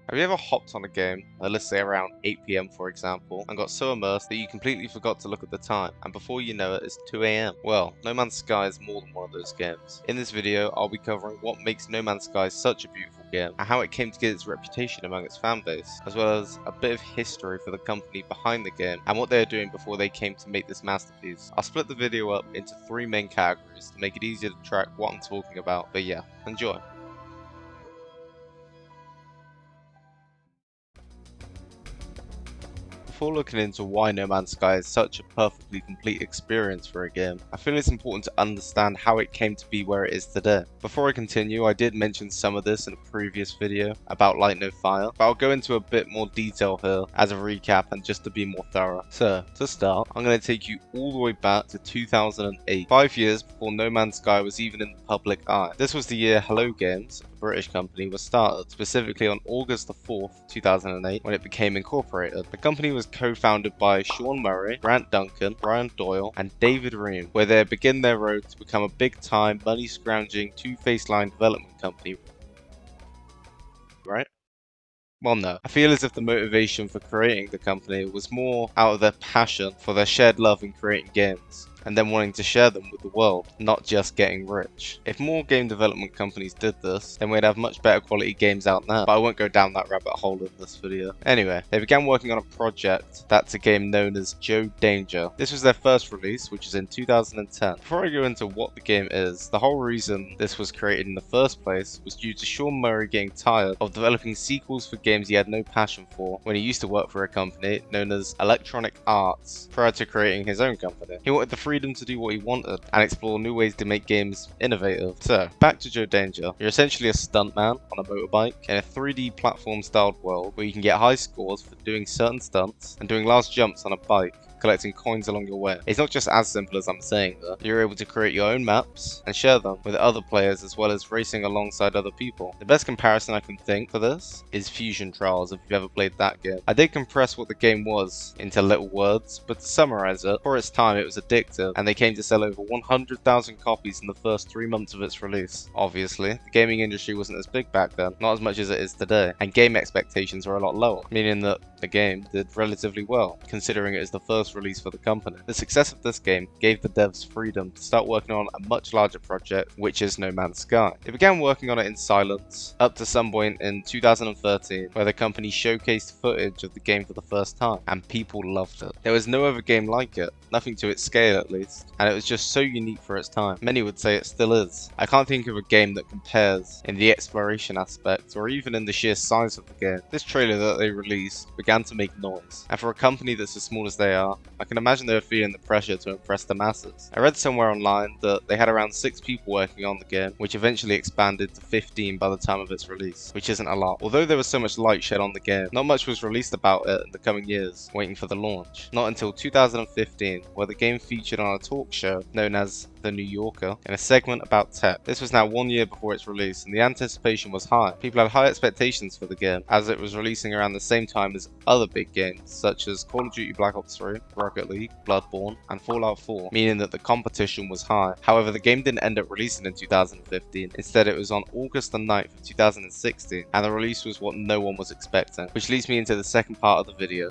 Have you ever hopped on a game, let's say around 8 PM for example, and got so immersed that you completely forgot to look at the time, and before you know it, it's 2 AM? Well, No Man's Sky is more than one of those games. In this video, I'll be covering what makes No Man's Sky such a beautiful game, and how it came to get its reputation among its fanbase, as well as a bit of history for the company behind the game, and what they were doing before they came to make this masterpiece. I'll split the video up into 3 main categories to make it easier to track what I'm talking about, but yeah, enjoy. Before looking into why No Man's Sky is such a perfectly complete experience for a game, I feel it's important to understand how it came to be where it is today. Before I continue, I did mention some of this in a previous video about Light No Fire, but I'll go into a bit more detail here as a recap and just to be more thorough. So, to start, I'm going to take you all the way back to 2008, 5 years before No Man's Sky was even in the public eye. This was the year Hello Games, a British company, was started, specifically on August the 4th, 2008, when it became incorporated. The company was co-founded by Sean Murray, Grant Duncan, Brian Doyle, and David Ream, where they begin their road to become a big-time, money-scrounging, two-faced line development company. Right? Well, no. I feel as if the motivation for creating the company was more out of their passion for their shared love in creating games, and then wanting to share them with the world, not just getting rich. If more game development companies did this, then we'd have much better quality games out now, but I won't go down that rabbit hole in this video. Anyway, they began working on a project that's a game known as Joe Danger. This was their first release, which is in 2010. Before I go into what the game is, the whole reason this was created in the first place was due to Sean Murray getting tired of developing sequels for games he had no passion for when he used to work for a company known as Electronic Arts prior to creating his own company. He wanted the freedom to do what he wanted and explore new ways to make games innovative. So, back to Joe Danger. You're essentially a stuntman on a motorbike in a 3D platform styled world where you can get high scores for doing certain stunts and doing large jumps on a bike, collecting coins along your way. It's not just as simple as I'm saying though. You're able to create your own maps and share them with other players as well as racing alongside other people. The best comparison I can think for this is Fusion Trials, if you've ever played that game. I did compress what the game was into little words, but to summarize it, for its time it was addictive and they came to sell over 100,000 copies in the first 3 months of its release. Obviously, the gaming industry wasn't as big back then, not as much as it is today, and game expectations were a lot lower, meaning that the game did relatively well, considering it is the first release for the company. The success of this game gave the devs freedom to start working on a much larger project, which is No Man's Sky. They began working on it in silence, up to some point in 2013, where the company showcased footage of the game for the first time, and people loved it. There was no other game like it, nothing to its scale at least, and it was just so unique for its time. Many would say it still is. I can't think of a game that compares in the exploration aspect, or even in the sheer size of the game. This trailer that they released began to make noise, and for a company that's as small as they are, I can imagine they were feeling the pressure to impress the masses. I read somewhere online that they had around 6 people working on the game, which eventually expanded to 15 by the time of its release, which isn't a lot. Although there was so much light shed on the game, not much was released about it in the coming years, waiting for the launch. Not until 2015, where the game featured on a talk show known as The New Yorker in a segment about tech. This was now 1 year before its release, and the anticipation was high. People had high expectations for the game, as it was releasing around the same time as other big games, such as Call of Duty Black Ops 3, Rocket League, Bloodborne, and Fallout 4, meaning that the competition was high. However, the game didn't end up releasing in 2015. Instead, it was on August the 9th of 2016, and the release was what no one was expecting, which leads me into the second part of the video.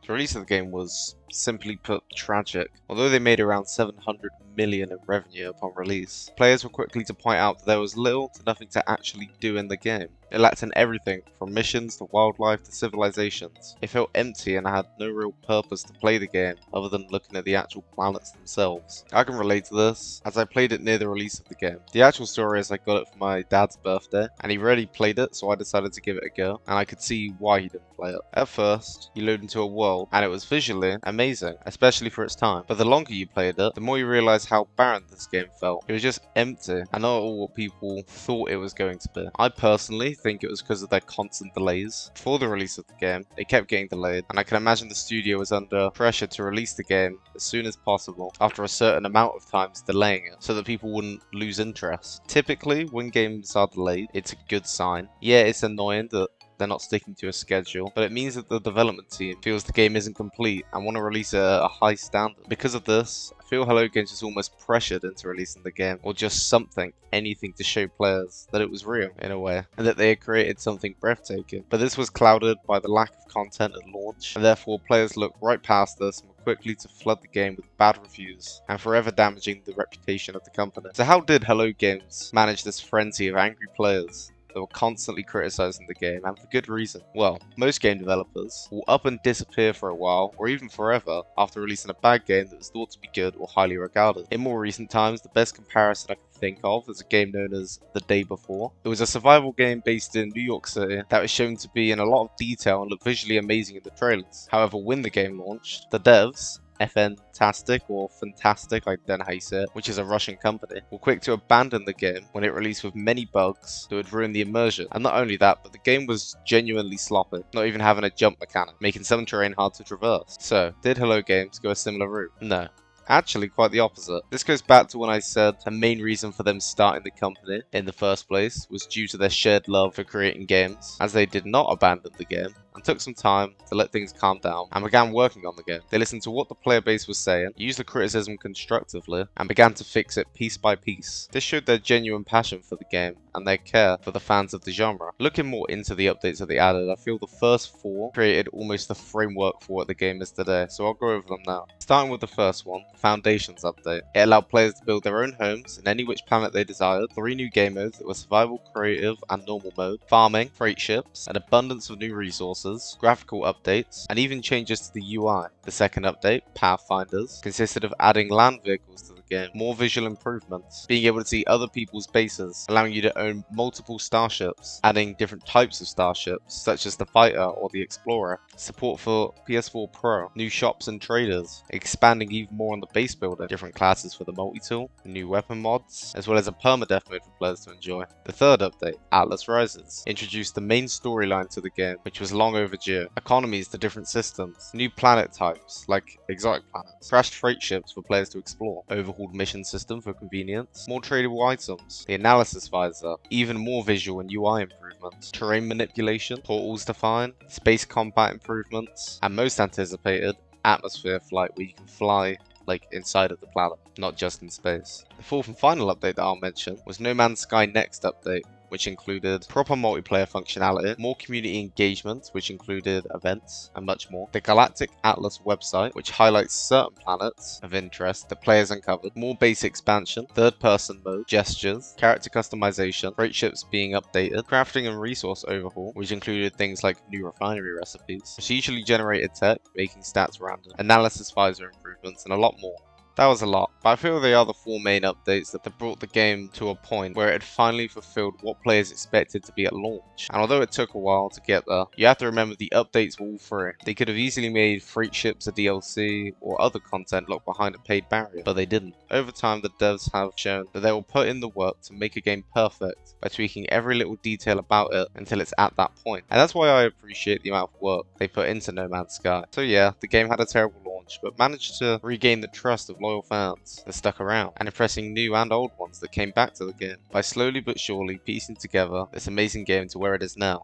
The release of the game was, simply put, tragic. Although they made around 700 million in revenue upon release, players were quickly to point out that there was little to nothing to actually do in the game. It lacked in everything, from missions to wildlife to civilizations. It felt empty and had no real purpose to play the game, other than looking at the actual planets themselves. I can relate to this, as I played it near the release of the game. The actual story is I got it for my dad's birthday, and he rarely played it, so I decided to give it a go, and I could see why he didn't play it. At first, you load into a world, and it was visually and amazing, especially for its time. But the longer you played it, the more you realize how barren this game felt. It was just empty, and not all what people thought it was going to be. I personally think it was because of their constant delays. Before the release of the game, it kept getting delayed, and I can imagine the studio was under pressure to release the game as soon as possible after a certain amount of times delaying it, so that people wouldn't lose interest. Typically, when games are delayed, it's a good sign. Yeah, it's annoying that they're not sticking to a schedule, but it means that the development team feels the game isn't complete and want to release it at a high standard. Because of this, I feel Hello Games was almost pressured into releasing the game, or just something, anything to show players that it was real, in a way, and that they had created something breathtaking. But this was clouded by the lack of content at launch, and therefore players looked right past this and were quickly to flood the game with bad reviews, and forever damaging the reputation of the company. So how did Hello Games manage this frenzy of angry players that were constantly criticizing the game, and for good reason? Well, most game developers will up and disappear for a while, or even forever, after releasing a bad game that was thought to be good or highly regarded. In more recent times, the best comparison I can think of is a game known as The Day Before. It was a survival game based in New York City that was shown to be in a lot of detail and look visually amazing in the trailers. However, when the game launched, the devs, FN-tastic or Fantastic, I don't know how you say it, which is a Russian company, were quick to abandon the game when it released with many bugs that would ruin the immersion. And not only that, but the game was genuinely sloppy, not even having a jump mechanic, making some terrain hard to traverse. So, did Hello Games go a similar route? No. Actually, quite the opposite. This goes back to when I said the main reason for them starting the company in the first place was due to their shared love for creating games, as they did not abandon the game and took some time to let things calm down and began working on the game. They listened to what the player base was saying, used the criticism constructively, and began to fix it piece by piece. This showed their genuine passion for the game and their care for the fans of the genre. Looking more into the updates that they added, I feel the first 4 created almost the framework for what the game is today, so I'll go over them now. Starting with the first one, the Foundations update. It allowed players to build their own homes in any which planet they desired, 3 new game modes that were survival, creative, and normal mode, farming, freight ships, an abundance of new resources, graphical updates, and even changes to the UI. The second update, Pathfinders, consisted of adding land vehicles to the game, more visual improvements, being able to see other people's bases, allowing you to own multiple starships, adding different types of starships, such as the Fighter or the Explorer, support for PS4 Pro, new shops and traders, expanding even more on the base builder, different classes for the multi-tool, new weapon mods, as well as a permadeath mode for players to enjoy. The third update, Atlas Rises, introduced the main storyline to the game, which was long overdue, economies to different systems, new planet types like exotic planets, crashed freight ships for players to explore, overhauled mission system for convenience, more tradable items, the analysis visor, even more visual and UI improvements, terrain manipulation, portals to find, space combat improvements, and most anticipated, atmosphere flight, where you can fly like inside of the planet, not just in space. The fourth and final update that I'll mention was No Man's Sky Next update, which included proper multiplayer functionality, more community engagement, which included events, and much more. The Galactic Atlas website, which highlights certain planets of interest that players uncovered, more base expansion, third-person mode, gestures, character customization, freight ships being updated, crafting and resource overhaul, which included things like new refinery recipes, procedurally generated tech, making stats random, analysis visor improvements, and a lot more. That was a lot, but I feel they are the 4 main updates that brought the game to a point where it had finally fulfilled what players expected to be at launch. And although it took a while to get there, you have to remember the updates were all free. They could have easily made freight ships a DLC or other content locked behind a paid barrier, but they didn't. Over time, the devs have shown that they will put in the work to make a game perfect by tweaking every little detail about it until it's at that point. And that's why I appreciate the amount of work they put into No Man's Sky. So yeah, the game had a terrible launch, but managed to regain the trust of loyal fans that stuck around, and impressing new and old ones that came back to the game by slowly but surely piecing together this amazing game to where it is now.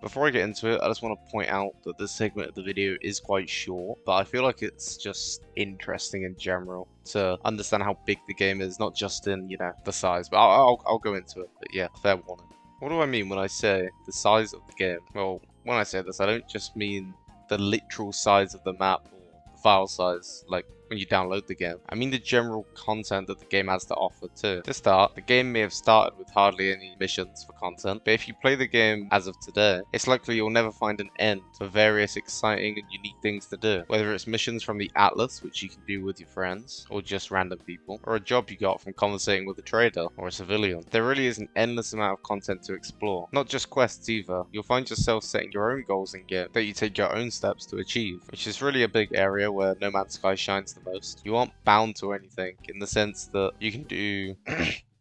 Before I get into it, I just want to point out that this segment of the video is quite short, but I feel like it's just interesting in general to understand how big the game is, not just in, you know, the size, but I'll go into it, but yeah, fair warning. What do I mean when I say the size of the game? Well, when I say this, I don't just mean the literal size of the map or the file size, like when you download the game. I mean the general content that the game has to offer too. To start, the game may have started with hardly any missions for content, but if you play the game as of today, it's likely you'll never find an end for various exciting and unique things to do. Whether it's missions from the Atlas, which you can do with your friends, or just random people, or a job you got from conversating with a trader or a civilian. There really is an endless amount of content to explore. Not just quests either. You'll find yourself setting your own goals in game that you take your own steps to achieve, which is really a big area where No Man's Sky shines the most. You aren't bound to anything in the sense that you can do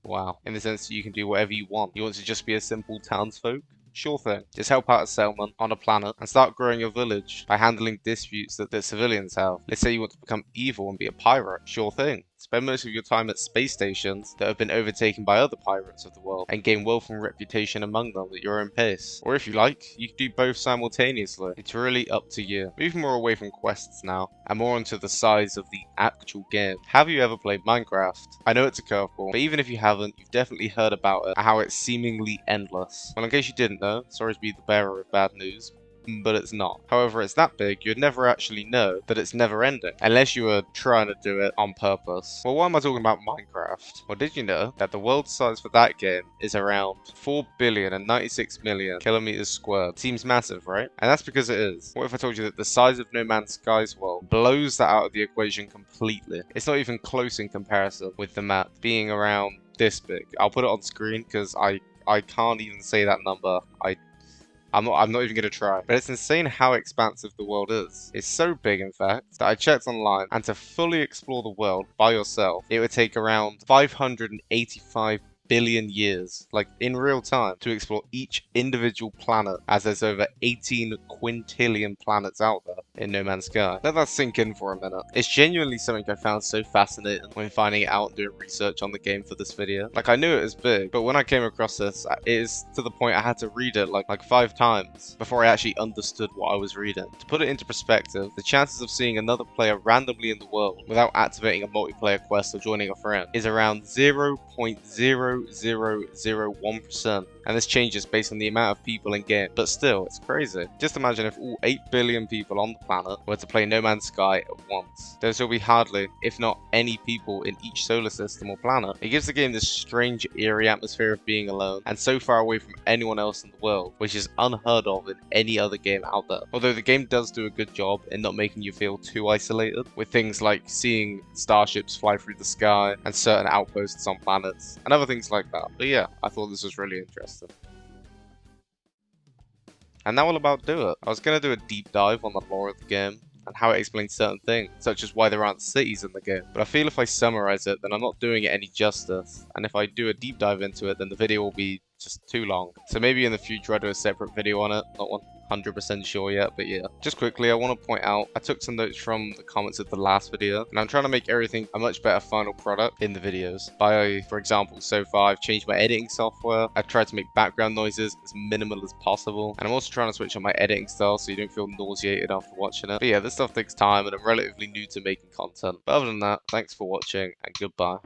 wow. In the sense that you can do whatever you want. You want to just be a simple townsfolk? Sure thing. Just help out a settlement on a planet and start growing your village by handling disputes that civilians have. Let's say you want to become evil and be a pirate. Sure thing. Spend most of your time at space stations that have been overtaken by other pirates of the world and gain wealth and reputation among them at your own pace. Or if you like, you can do both simultaneously. It's really up to you. Moving more away from quests now and more onto the size of the actual game. Have you ever played Minecraft? I know it's a curveball, but even if you haven't, you've definitely heard about it and how it's seemingly endless. Well, in case you didn't know, sorry to be the bearer of bad news, but it's not. However, it's that big, you'd never actually know that it's never ending, unless you were trying to do it on purpose. Well, why am I talking about Minecraft? Well, did you know that the world size for that game is around 4,096,000,000 kilometers squared? Seems massive, right? And that's because it is. What if I told you that the size of No Man's Sky's world blows that out of the equation completely? It's not even close in comparison with the map being around this big. I'll put it on screen because I can't even say that number. I'm not even going to try. But it's insane how expansive the world is. It's so big, in fact, that I checked online, and to fully explore the world by yourself, it would take around 585 billion years, like in real time, to explore each individual planet, as there's over 18 quintillion planets out there in No Man's Sky. Let that sink in for a minute. It's genuinely something I found so fascinating when finding it out and doing research on the game for this video. Like, I knew it was big, but when I came across this, it is to the point I had to read it like 5 times before I actually understood what I was reading. To put it into perspective, the chances of seeing another player randomly in the world without activating a multiplayer quest or joining a friend is around 0.0001%, and this changes based on the amount of people in game, but still, it's crazy. Just imagine if all 8 billion people on the planet were to play No Man's Sky at once. There will be hardly, if not any people in each solar system or planet. It gives the game this strange, eerie atmosphere of being alone, and so far away from anyone else in the world, which is unheard of in any other game out there. Although the game does do a good job in not making you feel too isolated, with things like seeing starships fly through the sky, and certain outposts on planets, and other things like that. But yeah, I thought this was really interesting. And that will about do it. I was going to do a deep dive on the lore of the game and how it explains certain things, such as why there aren't cities in the game. But I feel if I summarize it, then I'm not doing it any justice. And if I do a deep dive into it, then the video will be just too long. So maybe in the future I'll do a separate video on it, not 100% sure yet, but yeah. Just quickly, I want to point out, I took some notes from the comments of the last video, and I'm trying to make everything a much better final product in the videos. For example, so far I've changed my editing software, I've tried to make background noises as minimal as possible, and I'm also trying to switch on my editing style so you don't feel nauseated after watching it. But yeah, this stuff takes time, and I'm relatively new to making content. But other than that, thanks for watching, and goodbye.